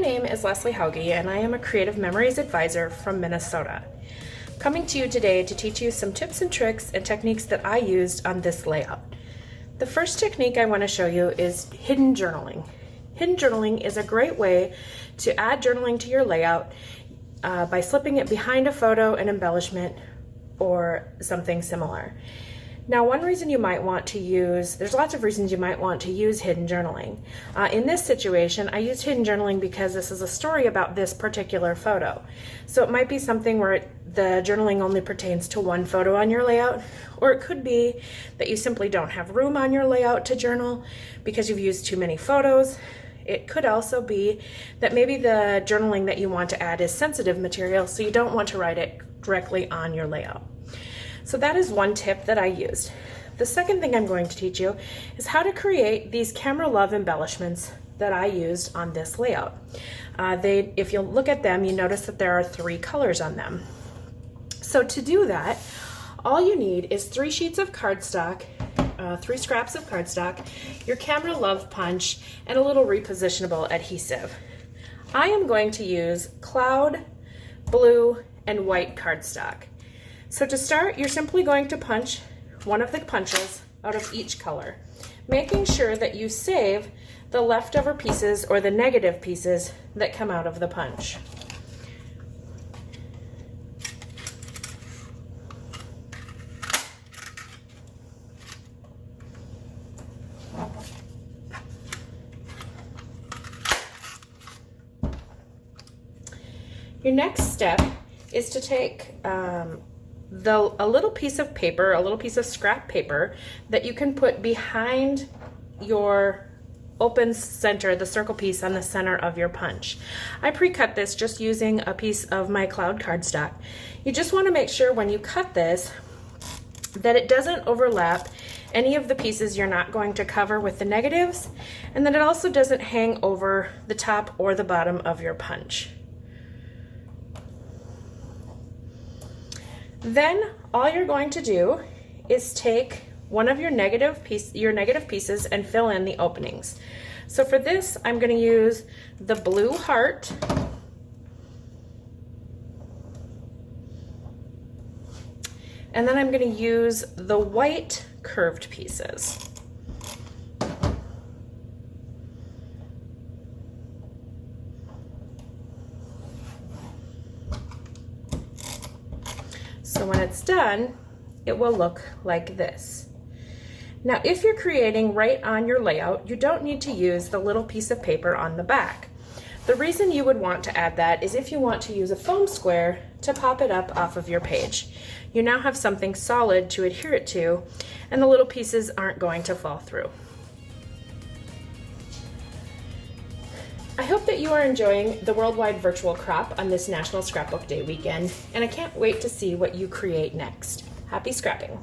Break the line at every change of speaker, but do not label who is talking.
name is Leslie Hauge, and I am a Creative Memories Advisor from Minnesota. Coming to you today to teach you some tips and tricks and techniques that I used on this layout. The first technique I want to show you is hidden journaling. Hidden journaling is a great way to add journaling to your layout by slipping it behind a photo, an embellishment, or something similar. Now, one reason you might want to use, there's lots of reasons you might want to use hidden journaling. In this situation, I used hidden journaling because this is a story about this particular photo. So it might be something where the journaling only pertains to one photo on your layout, or it could be that you simply don't have room on your layout to journal because you've used too many photos. It could also be that maybe the journaling that you want to add is sensitive material, so you don't want to write it directly on your layout. So that is one tip that I used. The second thing I'm going to teach you is how to create these camera love embellishments that I used on this layout. If you look at them, you notice that there are 3 colors on them. So to do that, all you need is 3 sheets of cardstock, 3 scraps of cardstock, your camera love punch, and a little repositionable adhesive. I am going to use cloud, blue, and white cardstock. So to start, you're simply going to punch one of the punches out of each color, making sure that you save the leftover pieces or the negative pieces that come out of the punch. Your next step is to take a little piece of paper, a little piece of scrap paper that you can put behind your open center, the circle piece on the center of your punch. I pre-cut this just using a piece of my cloud cardstock. You just want to make sure when you cut this that it doesn't overlap any of the pieces you're not going to cover with the negatives, and that it also doesn't hang over the top or the bottom of your punch. Then all you're going to do is take one of your negative pieces and fill in the openings. So for this, I'm going to use the blue heart, and then I'm going to use the white curved pieces. So when it's done, it will look like this. Now, if you're creating right on your layout, you don't need to use the little piece of paper on the back. The reason you would want to add that is if you want to use a foam square to pop it up off of your page. You now have something solid to adhere it to, and the little pieces aren't going to fall through. I hope that you are enjoying the Worldwide Virtual Crop on this National Scrapbook Day weekend, and I can't wait to see what you create next. Happy scrapping!